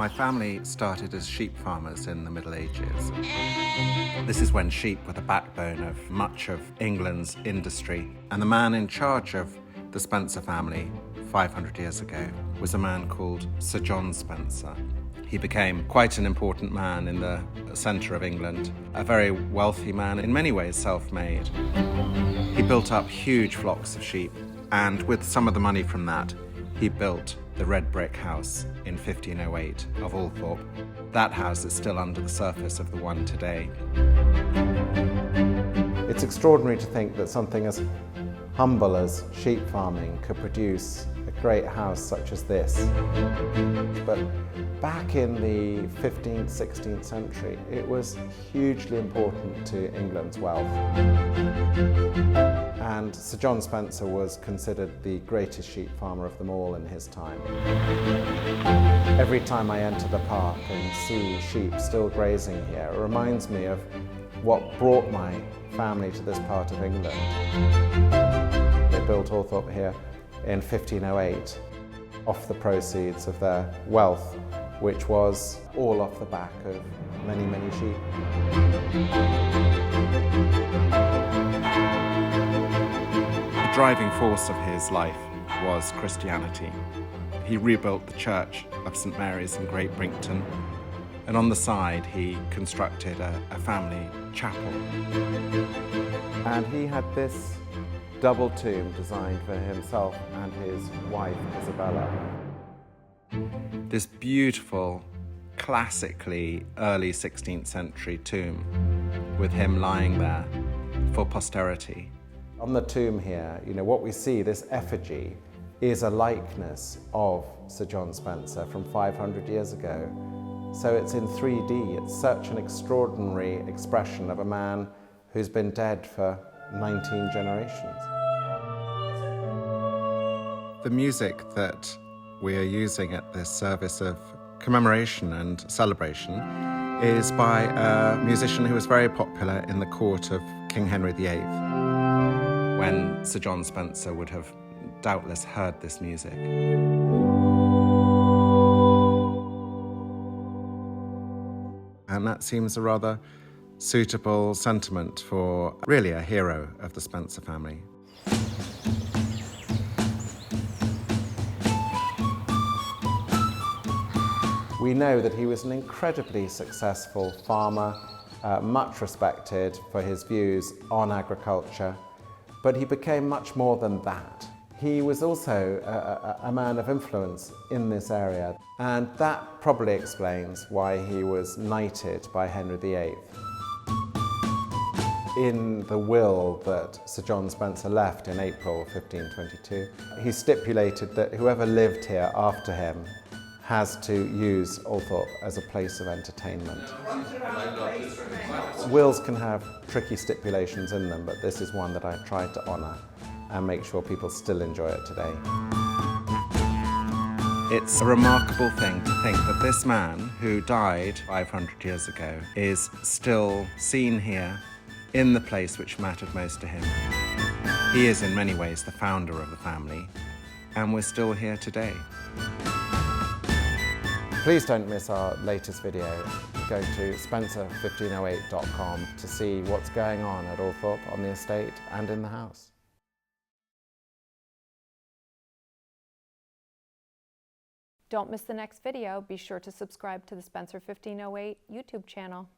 My family started as sheep farmers in the Middle Ages. This is when sheep were the backbone of much of England's industry, and the man in charge of the Spencer family 500 years ago was a man called Sir John Spencer. He became quite an important man in the centre of England, a very wealthy man, in many ways self-made. He built up huge flocks of sheep, and with some of the money from that, he built the red brick house in 1508 of Althorp. That house is still under the surface of the one today. It's extraordinary to think that something as humble as sheep farming could produce a great house such as this. But back in the 15th, 16th century, it was hugely important to England's wealth. And Sir John Spencer was considered the greatest sheep farmer of them all in his time. Every time I enter the park and see sheep still grazing here, it reminds me of what brought my family to this part of England. They built Althorp here in 1508 off the proceeds of their wealth, which was all off the back of many, many sheep. The driving force of his life was Christianity. He rebuilt the church of St. Mary's in Great Brinkton, and on the side he constructed a family chapel. And he had this double tomb designed for himself and his wife Isabella. This beautiful, classically early 16th century tomb with him lying there for posterity. On the tomb here, what we see, this effigy, is a likeness of Sir John Spencer from 500 years ago. So it's in 3D. It's such an extraordinary expression of a man who's been dead for 19 generations. The music that we are using at this service of commemoration and celebration is by a musician who was very popular in the court of King Henry VIII, when Sir John Spencer would have doubtless heard this music. And that seems a rather suitable sentiment for really a hero of the Spencer family. We know that he was an incredibly successful farmer, much respected for his views on agriculture, but he became much more than that. He was also a man of influence in this area, and that probably explains why he was knighted by Henry VIII. In the will that Sir John Spencer left in April 1522, he stipulated that whoever lived here after him has to use Althorp as a place of entertainment. Wills can have tricky stipulations in them, but this is one that I've tried to honour and make sure people still enjoy it today. It's a remarkable thing to think that this man, who died 500 years ago, is still seen here in the place which mattered most to him. He is in many ways the founder of the family, and we're still here today. Please don't miss our latest video. Go to spencer1508.com to see what's going on at Althorp, on the estate and in the house. Don't miss the next video. Be sure to subscribe to the Spencer 1508 YouTube channel.